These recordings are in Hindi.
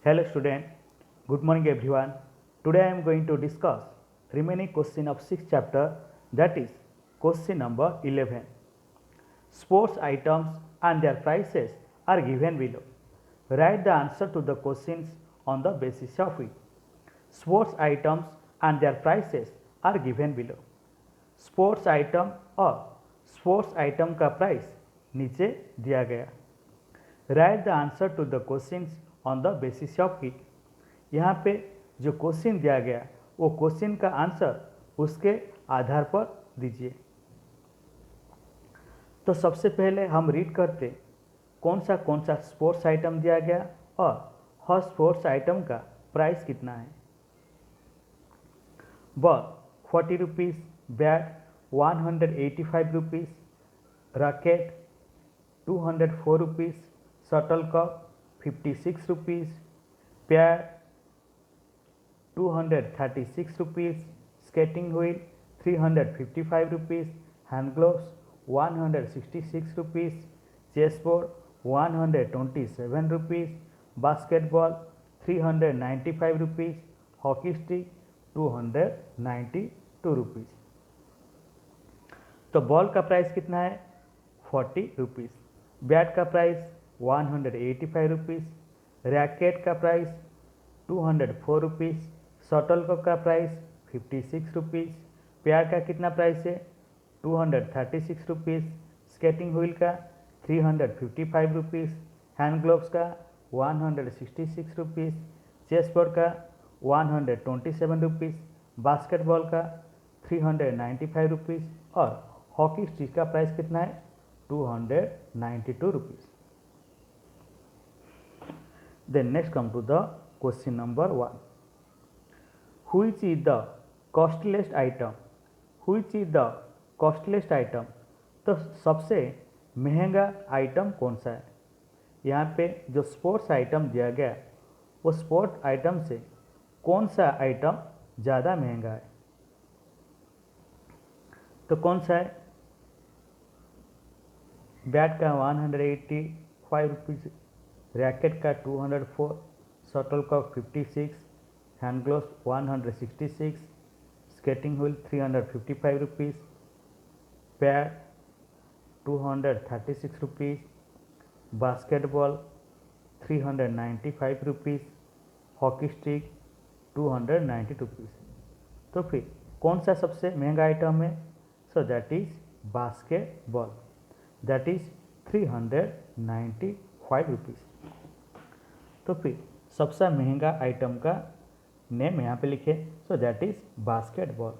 Hello student, good morning everyone. Today I am going to discuss remaining question of 6th chapter, that is question number 11. Sports items and their prices are given below. Write the answer to the questions on the basis of it. Sports items and their prices are given below. Sports item और स्पोर्ट्स आइटम का प्राइस नीचे दिया गया. Write the answer to the questions on the basis of it. यहाँ पे जो क्वेश्चन दिया गया वो क्वेश्चन का आंसर उसके आधार पर दीजिए. तो सबसे पहले हम रीड करते कौन सा स्पोर्ट्स आइटम दिया गया और हर स्पोर्ट्स आइटम का प्राइस कितना है. Ball 40 rupees, bat 185 rupees, racket 204 rupees, shuttle cup 56 rupees, pad 236 rupees, skating wheel 355 rupees, hand gloves 166 rupees, chess board 127 rupees, basketball 395 rupees, hockey stick 292 rupees. तो बॉल का प्राइस कितना है 40 रुपीज़, बैट का प्राइस 185 रुपीज़, रैकेट का प्राइस 204 रुपीज़, शटल कप का प्राइस 56 रुपीज़, पैड का कितना प्राइस है 236 रुपीज़, स्केटिंग व्हील का 355 रुपीज़, हैंड ग्लोव्स का 166 रुपीज़, चेस बोर्ड का 127 रुपीज़, बास्केटबॉल का 395 रुपीज़ और हॉकी स्टिक का प्राइस कितना है 292 rupees. Then next come to the question number 1. Which is the costliest item. Which is the costliest item. तो सबसे महंगा आइटम कौन सा है. यहाँ पे जो स्पोर्ट्स आइटम दिया गया वो स्पोर्ट्स आइटम से कौन सा आइटम ज़्यादा महंगा है. तो कौन सा है. बैट का 185 रुपीज़, रैकेट का 204, shuttle cup 56, hand gloves 166, skating wheel 355 rupees, pad 236 rupees, basketball 395 rupees, hockey stick 290 rupees. तो फिर कौन सा सबसे महंगा आइटम है. So that is basketball, that is 395 rupees. तो फिर सबसे महंगा आइटम का नेम यहाँ पे लिखे. So that is basketball.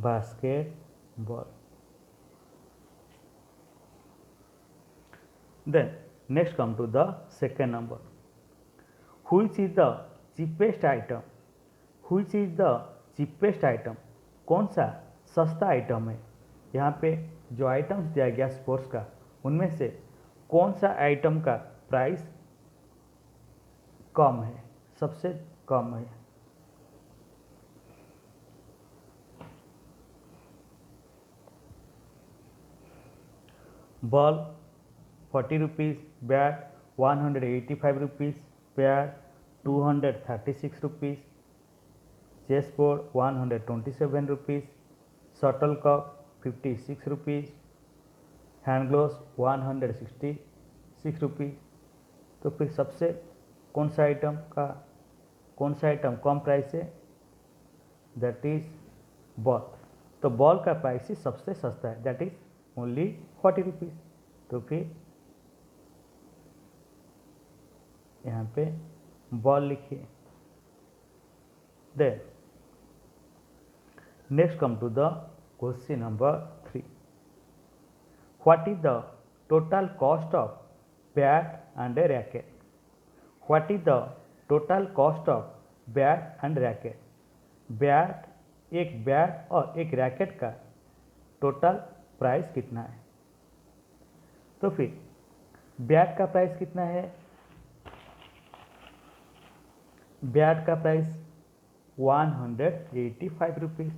Basketball. Then next come to the second number. Which is the cheapest item. Which is the cheapest item. कौन सा सस्ता आइटम है. यहाँ पे जो आइटम्स दिया गया स्पोर्ट्स का उनमें से कौन सा आइटम का प्राइस कम है, सबसे कम है. Ball 40 rupees, bat 185 rupees, pad 236 rupees, chess board 127 rupees, shuttle cup 56 rupees, hand gloves 166 rupees. तो फिर सबसे कौन सा आइटम कम प्राइस है. That is ball. तो बॉल का प्राइस ही सबसे सस्ता है, दैट इज ओनली 40 रुपीज़. तो फिर यहाँ पे बॉल लिखिए. Then next come to the question number 3. What is the total cost of bat and a racket. What is the total cost of bat and racket. एक बैट और एक रैकेट का टोटल प्राइस कितना है. तो फिर बैट का प्राइस कितना है. बैट का price 185 rupees,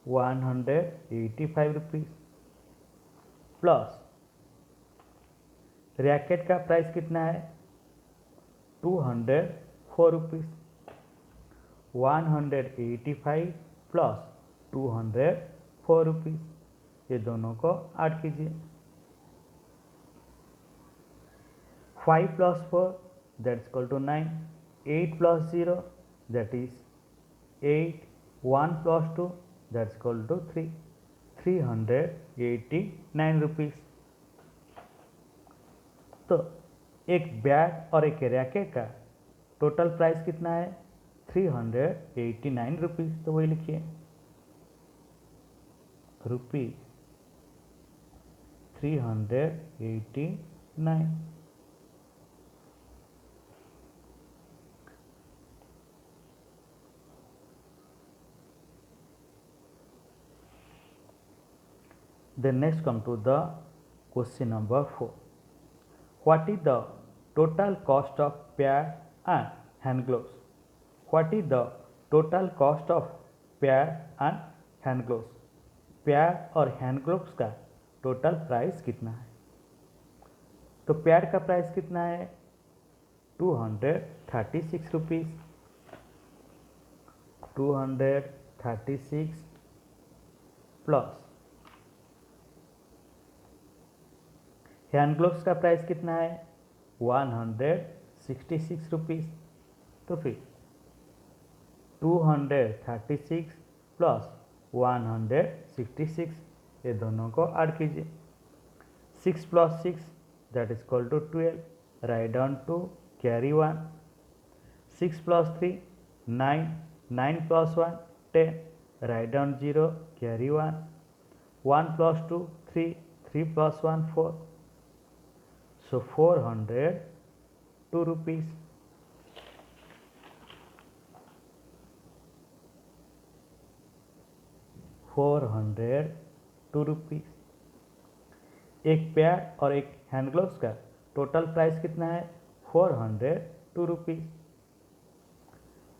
185 rupees plus racket का प्राइस कितना है 204 रुपीज़ 185 प्लस 204 रुपीज़, ये दोनों को ऐड कीजिए। 5 plus 4 that is equal to 9, 8 plus 0 that is 8, 1 plus 2 that is equal to 3, 389 rupees. तो एक बैट और एक रैकेट का टोटल प्राइस कितना है 389 रुपीज़, तो वही लिखिए rupees 389। Then next come to the question number 4. What is the total cost of pair and hand gloves? What is the total cost of pair and hand gloves? Pair और हैंड ग्लोव्स का टोटल प्राइस कितना है? तो पेयर का प्राइस कितना है 236 रुपीज़, 236 प्लस हैंड ग्लोव्स का प्राइस कितना है 166 रुपीज़। तो फिर 236 प्लस 166, ये दोनों को ऐड कीजिए। 6 plus 6 that is equal to 12, write down 2, carry 1, 6 plus 3 9, 9 plus 1 10, write down 0, carry 1, 1 plus 2 3, 3 plus 1 4, so 402 rupees। ₹402। एक पेयर और एक हैंड ग्लोव्स का टोटल प्राइस कितना है 402 rupees.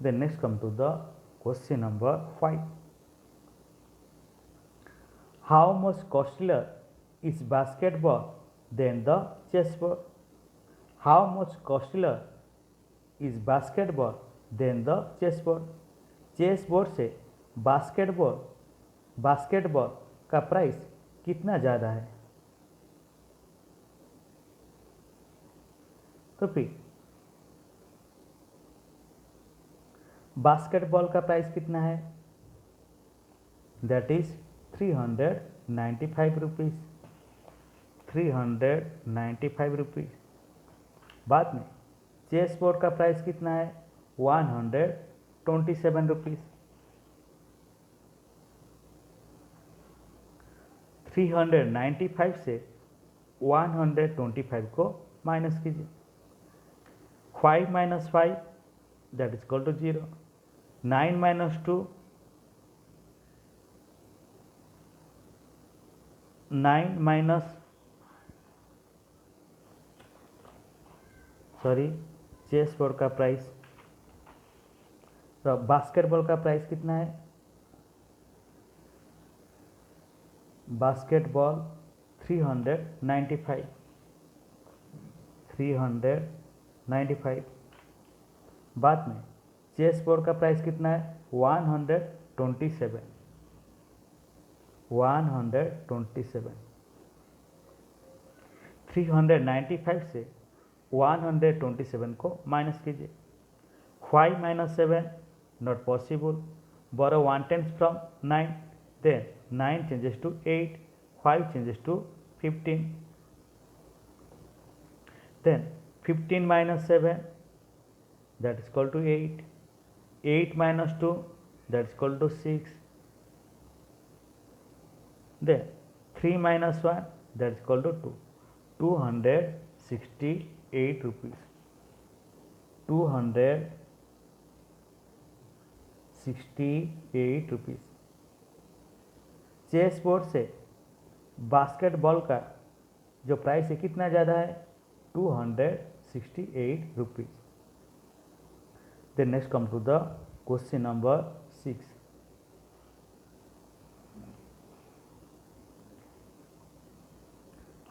Then next come to the question number 5। How much costlier is basketball than the chessboard? How much costlier is basketball than the chessboard? Chessboard से बास्केटबॉल का प्राइस कितना ज़्यादा है? तो फिर बास्केटबॉल का प्राइस कितना है दैट इज 395 रुपीज़, 395 रुपीज़। बाद में चेस बोर्ड का प्राइस कितना है 127 रुपीज़। 395 से 125 को माइनस कीजिए। 5 minus 5 that is equal to 0, 9 minus 2 9 minus chess board का प्राइस, तो बास्केटबॉल का प्राइस कितना है? बास्केटबॉल 395, 395। बाद में चेस बोर्ड का प्राइस कितना है 127, 127। 395 से 127 को माइनस कीजिए। 5 minus 7 not possible, borrow 1/10 from 9, then 9 changes to 8, 5 changes to 15, then 15 minus 7 that is equal to 8, 8 minus 2 that is equal to 6, then 3 minus 1 that is equal to 2, 268 rupees, 268 rupees. Chess board से बास्केटबॉल का जो प्राइस है कितना ज़्यादा है 268 rupees. Then next come to the question number 6।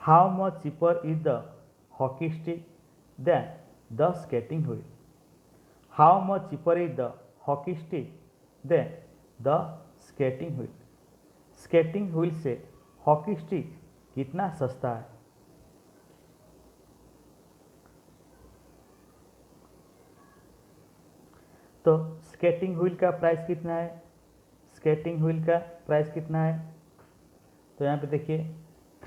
How much cheaper is the hockey stick than the skating wheel? How much cheaper is the hockey stick than the skating wheel? Skating wheel से हॉकी स्टिक कितना सस्ता है? तो स्केटिंग व्हील का प्राइस कितना है? स्केटिंग व्हील का प्राइस कितना है? तो यहाँ पे देखिए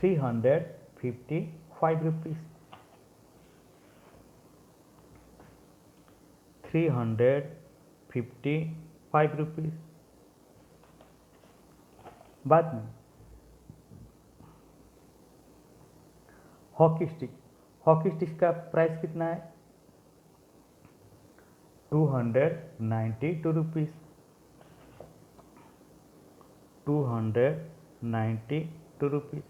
355 रुपीज़। 355 रुपीज़। बाद में हॉकी स्टिक, हॉकी स्टिक का प्राइस कितना है? 292 रुपीज़। 292 रुपीज़।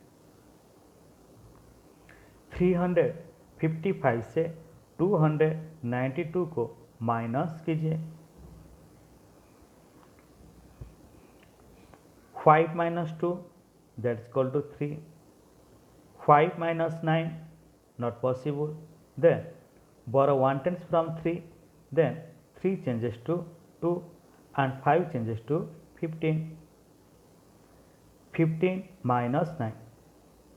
355 से 292 को माइनस कीजिए। 5 minus 2 that is equal to 3. 5 minus 9 not possible. Then borrow 1 tens from 3. Then 3 changes to 2 and 5 changes to 15. 15 minus 9.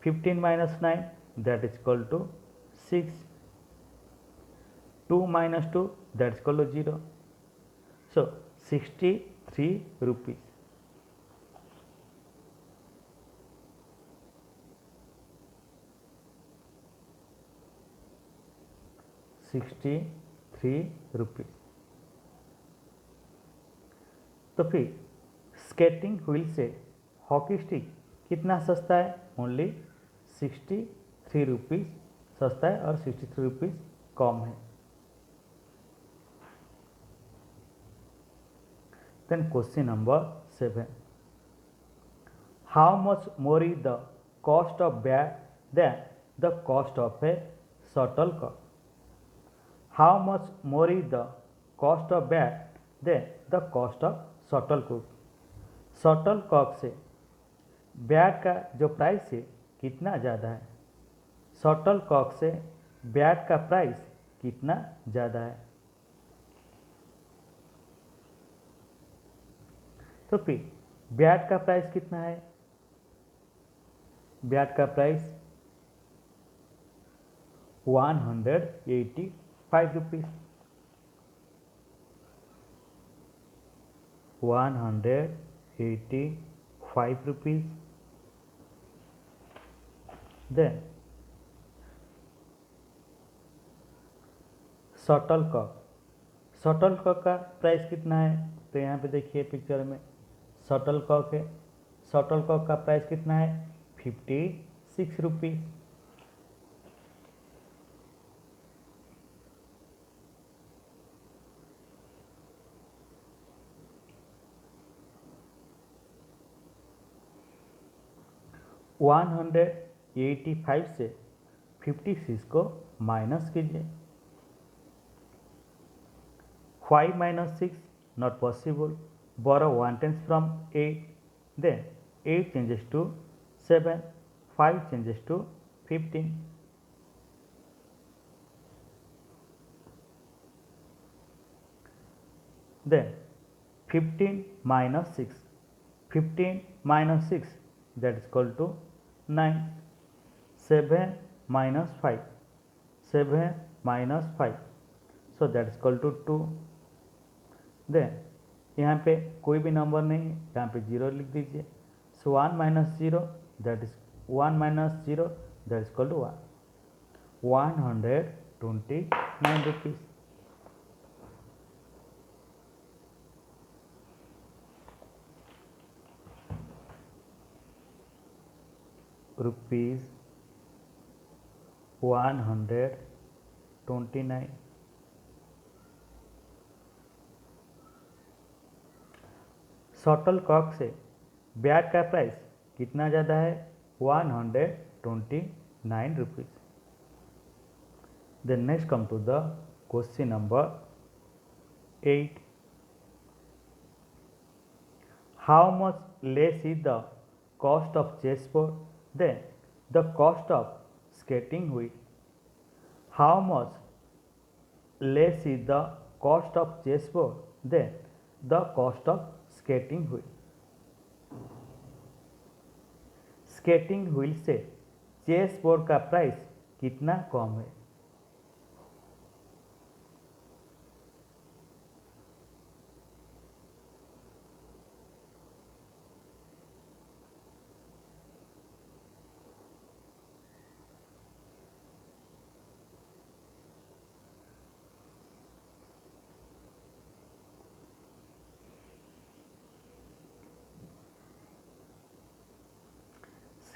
15 minus 9 that is equal to 6. 2 minus 2 that is equal to 0. So 63 rupees. 63 rupees. तो फिर स्केटिंग व्हील से हॉकी स्टिक कितना सस्ता है? ओनली 63 रुपीज़ सस्ता है और 63 रुपीज़ कम है। Then question number 7, how much more is the cost of bat than the cost of a shuttlecock? How much more is the cost of bat than the cost of shuttlecock? Shuttlecock से बैट का जो प्राइस है कितना ज़्यादा है? शटलकॉक से बैट का प्राइस कितना ज़्यादा है? तो फिर बैट का प्राइस कितना है? बैट का price 185 rupees. 185 rupees. Then shuttlecock, shuttlecock का प्राइस कितना है? तो यहाँ पे देखिए पिक्चर में शटलकॉक है। शटलकॉक का प्राइस कितना है? 56 रुपीज़। वन 185 से 56 को माइनस कीजिए। 5 minus 6 not possible. Borrow 1 tens from 8. Then 8 changes to 7. 5 changes to 15. Then 15 minus 6. 15 minus 6 that is equal to 9. 7 minus 5. 7 minus 5. So that is equal to 2. Then यहाँ पे कोई भी नंबर नहीं है, यहाँ पे 0 लिख दीजिए। So 1 minus 0 that is 1 minus 0 that is equal to 1। 129 rupees. Rupees 129। Shuttlecock से बैट का प्राइस कितना ज़्यादा है? 129 rupees. Then next come to the question number 8, how much less is the cost of chess board than the cost of skating wheel. How much less is the cost of chessboard than the cost of skating wheel? Skating wheel से चेस बोर्ड का प्राइस कितना कम है?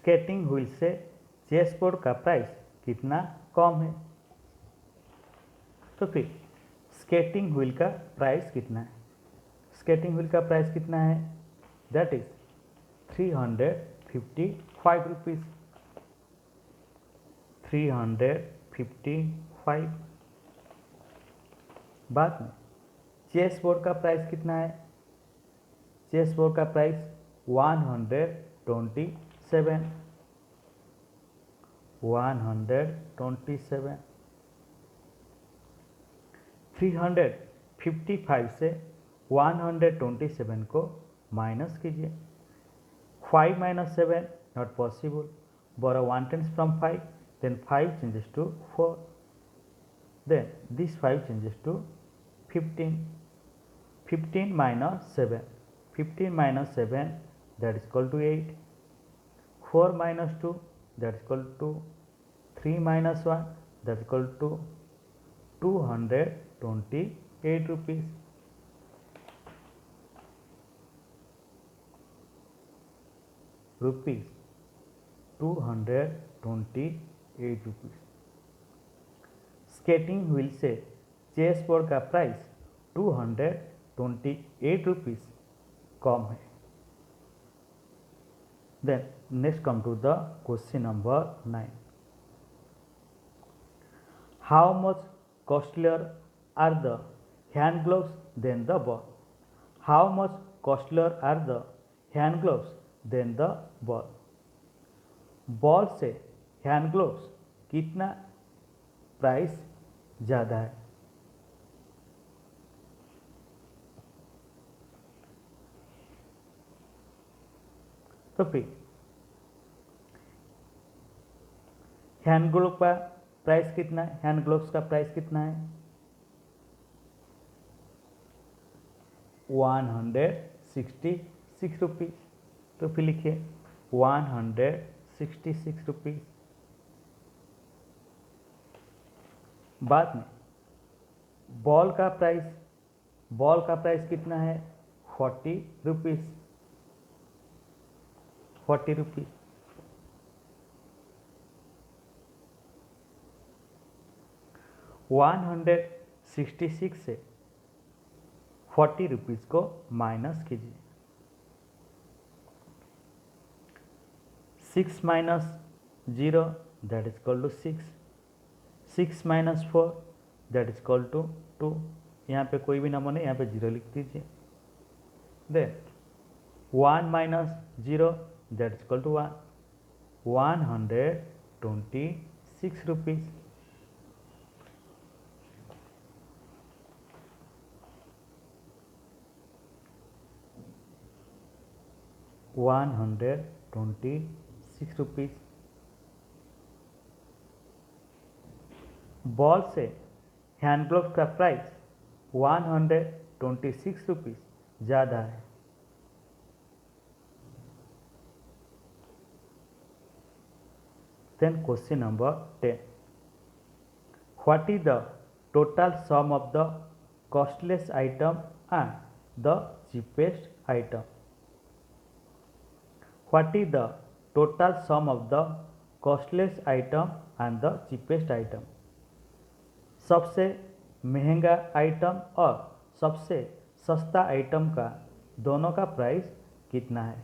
स्केटिंग व्हील से चेस बोर्ड का प्राइस कितना कम है? तो फिर स्केटिंग व्हील का प्राइस कितना है? स्केटिंग व्हील का प्राइस कितना है? That is 355 rupees. 355। बाद में चेस बोर्ड का प्राइस कितना है? चेस बोर्ड का प्राइस 127। 127। 355 से 127 को माइनस कीजिए। 5 minus 7 not possible. Borrow 1 tens from 5, then 5 changes to 4. Then this 5 changes to 15. 15 minus 7. 15 minus 7, that is equal to 8. 4 minus 2, that is equal to 3 minus 1, that is equal to 228 rupees. Rupees 228 rupees. Skating wheel से चेस बोर्ड का प्राइस 228 रुपीज़ कम है। Then next come to the question number 9। How much costlier are the hand gloves than the ball? How much costlier are the hand gloves than the ball? Ball से हैंड ग्लोव्स कितना प्राइस ज़्यादा है? तो फिर हैंड ग्लोव का प्राइस कितना है? हैंड ग्लोव्स का प्राइस कितना है? 166 रुपीज़। तो फिर लिखिए 166 रुपीज़। बाद में बॉल का प्राइस कितना है? 40 रुपीज़। 40 रुपीज़। वन 166 से 40 रुपीज़ को माइनस कीजिए। 6 minus 0, that is equal to 6. 6 minus 4, that is equal to 2. यहाँ पे कोई भी नंबर नहीं, यहाँ पे 0 लिख दीजिए। Then 1 minus 0, that is equal to 1. 126 rupees. ₹126। Ball से हैंड ग्लोव का प्राइस 126 रुपीज़ ज़्यादा है। Then question number 10। What is the total sum of the costliest item and the cheapest item? What is the total sum of the costless item and the cheapest item? सबसे महंगा आइटम और सबसे सस्ता आइटम का दोनों का प्राइस कितना है?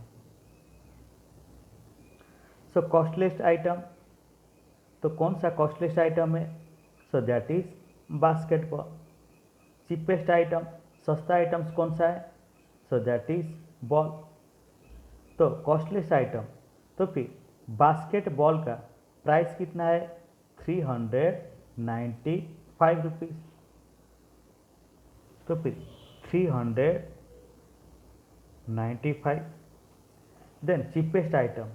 सो कॉस्टलेस्ट आइटम, तो कौन सा कॉस्टलेस्ट आइटम है? So that is basketball. Cheapest item, सस्ता आइटम्स कौन सा है? So that is ball. तो कॉस्टलेस आइटम, तो फिर बास्केटबॉल का प्राइस कितना है 395 रुपीज़। तो फिर 395। देन चीपेस्ट आइटम,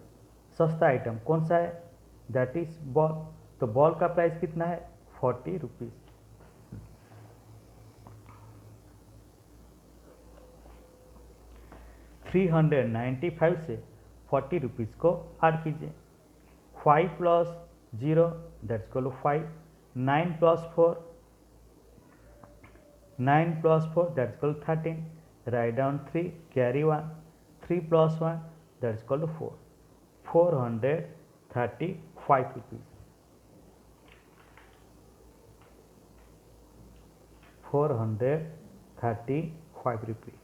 सस्ता आइटम कौन सा है, दैट इज बॉल। तो बॉल का प्राइस कितना है 40 रुपीज़। 395 से 40 रुपीज़ को ऐड कीजिए। 5 plus 0 that's equal to 5, 9 plus 4 that's equal to 13, write down 3, carry 1, 3 plus 1 that's equal to 4, 435 rupees. 435 rupees.